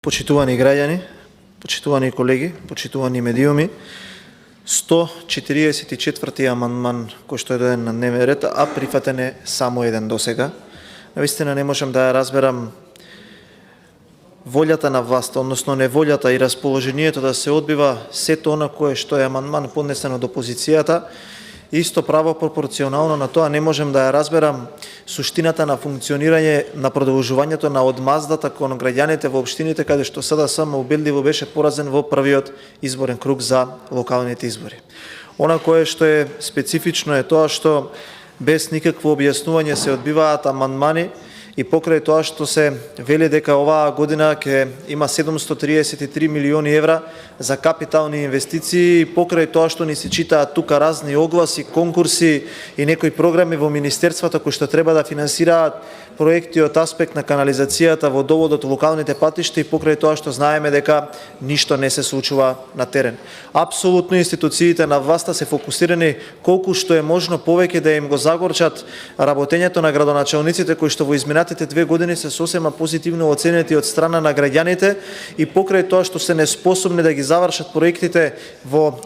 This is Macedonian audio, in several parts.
Почитувани граѓани, почитувани колеги, почитувани медиуми, 144 амандман кој што е даден на дневен ред, а прифатен е само еден досега. Навистина не можам да ја разберам волјата на власта, односно неволјата и расположението да се одбива сето она кое што е амандман поднесен од опозицијата. Исто право пропорционално на тоа не можем да ја разберам суштината на функционирање на продолжувањето на одмаздата кон граѓаните во општините каде што СДСМ убедливо беше поразен во првиот изборен круг за локалните избори. Она кое што е специфично е тоа што без никакво објаснување се одбиваат амандмани и покрај тоа што се вели дека оваа година ќе има 733 милиони евра за капитални инвестиции, покрај тоа што ни се читаат тука разни огласи, конкурси и некои програми во министерствата кои што треба да финансираат проекти од аспект на канализацијата, водоводот, локалните патишта и покрај тоа што знаеме дека ништо не се случува на терен. Апсолутно институциите на власта се фокусирани колку што е можно повеќе да им го загорчат работењето на градоначалниците кои што во изминатите 2 години се сосема позитивно оценети од страна на граѓаните и покрај тоа што се неспособни да ги завршат проектите во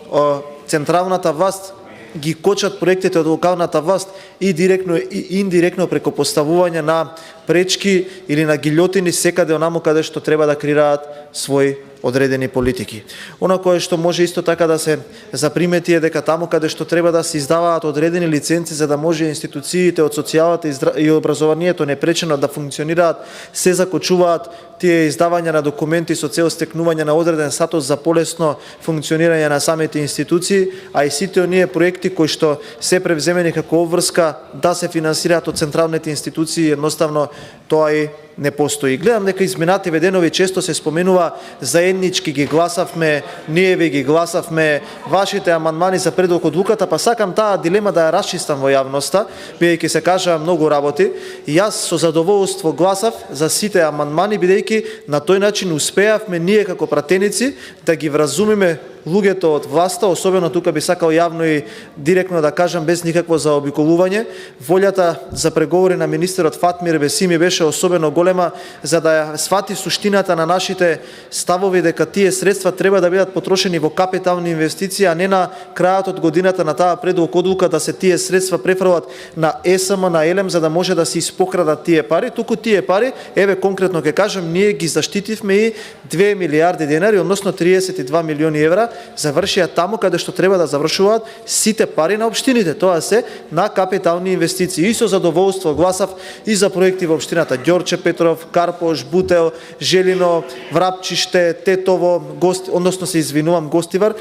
централната власт, ги кочат проектите од локалната власт и директно и индиректно преку поставување на пречки или на гилјотини секаде онаму каде што треба да креираат своји одредени политики. Она кое што може исто така да се запримети е дека таму каде што треба да се издаваат одредени лиценци за да може институциите од социјалата и образованието непречено да функционираат, се закочуваат тие издавања на документи со цел стекнување на одреден статус за полесно функционирање на самите институции, а и сите оние проекти кои што се превземени како обврска да се финансираат од централните институции, едноставно тоа и не постои. Гледам дека изминативе денови често се споменува заеднички ги гласавме, ние ви ги гласавме, вашите амандмани за предлог одлуката, па сакам таа дилема да ја расчистам во јавноста, бидејќи се кажа многу работи. И јас со задоволство гласав за сите амандмани, бидејќи на тој начин успеавме ние како пратеници да ги вразумиме луѓето од власта, особено тука би сакал јавно и директно да кажам без никакво заобиколување. Волјата за преговори на министерот Фатмир Бесими беше особено голема за да ја свати суштината на нашите ставови дека тие средства треба да бидат потрошени во капитални инвестиции, а не на крајот од годината на таа предлог одлука да се тие средства префрлат на ЕСМ, на ЕЛЕМ за да може да се испокрадат тие пари. Туку тие пари, еве конкретно ќе кажам, ние ги заштитивме и 2 милиарди денари, односно 32 милиони евра завршија таму каде што треба да завршуваат сите пари на општините. Тоа се на капитални инвестиции. И со задоволство гласав и за проекти во општината Ѓорче Петров, Карпош, Бутел, Желино, Врапчиште, Тетово, односно се извинувам, Гостивар,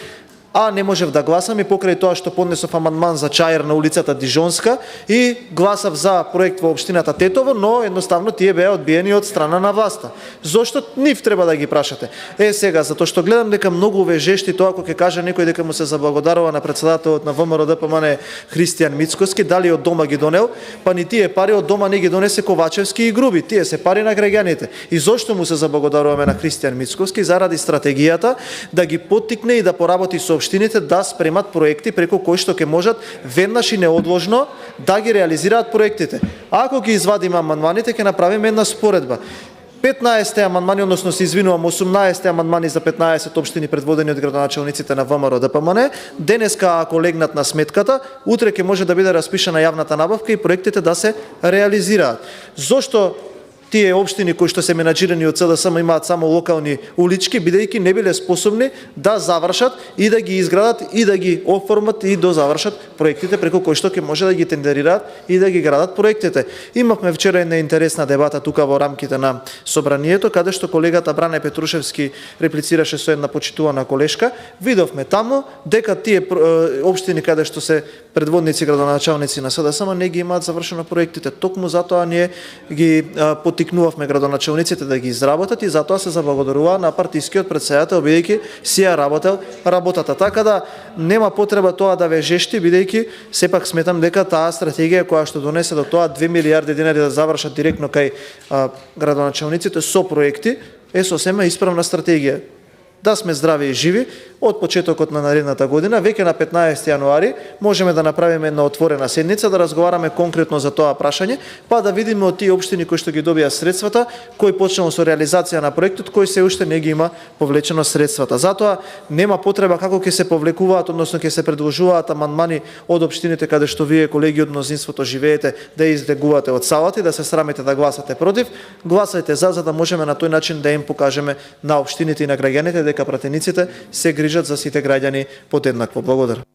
а не можев да гласам и покрај тоа што поднесов амандман за чаер на улицата Дижонска и гласав за проект во општината Тетово, но едноставно тие беа одбиени од страна на власта. Зошто нив треба да ги прашате? Сега, затоа што гледам дека многу вежешти тоа кога ќе каже некој дека му се заблагодарува на председателот на ВМРО ДПМН Христијан Мицкоски, дали од дома ги донел, па ни тие пари од дома не ги донесе Ковачевски и Груби, тие се пари на граѓаните. И зошто му се заблагодаруваме на Христијан Мицкоски? Заради стратегијата да ги поттикне и да поработи со општините да спремат проекти преку кои што ќе можат веднаш и неодложно да ги реализираат проектите. Ако ги извадиме амандманите, ќе направиме една споредба. 15 амандмани, односно се извинувам, 18 амандмани за 15 општини предводени од градоначалниците на ВМРО ДПМН, денеска ако легнат на сметката, утре ќе може да биде распишана јавната набавка и проектите да се реализираат. Зошто тие општини кои што се менаџирани од СДСМ имаат само локални улички, бидејќи не биле способни да завршат и да ги изградат и да ги оформат и до завршат проектите преку кои што ќе може да ги тендерираат и да ги градат проектите. Имавме вчера една интересна дебата тука во рамките на собранието, каде што колегата Бране Петрушевски реплицираше со една почитувана колешка. Видовме таму дека тие општини каде што се предводници градоначалници на СДСМ не ги имаат завршено проектите. Токму затоа ние ги потикнувавме градоначалниците да ги изработат и затоа се заблагодарува на партискиот претседател бидејќи си ја работел работата. Така да нема потреба тоа да вежешти, бидејќи сепак сметам дека таа стратегија која што донесе до тоа 2 милиарди денари да завршат директно кај градоначалниците со проекти е сосема исправна стратегија. да сме здрави и живи од почетокот на наредната година, веќе на 15 јануари можеме да направиме една отворена седница, да разговараме конкретно за тоа прашање, па да видиме од тие општини кои што ги добија средствата, кој почнал со реализација на проектот, кој се уште не ги има повлечено средствата. Затоа нема потреба како ќе се повлекуваат, односно ќе се предложуваат амандмани од општините каде што вие, колеги од мнозинството, живеете, да излегувате од салата и да се срамите да гласате против. Гласајте за да можеме на тој начин да им покажеме на општините и на граѓаните дека пратениците се грижат за сите граѓани подеднакво. Благодарам.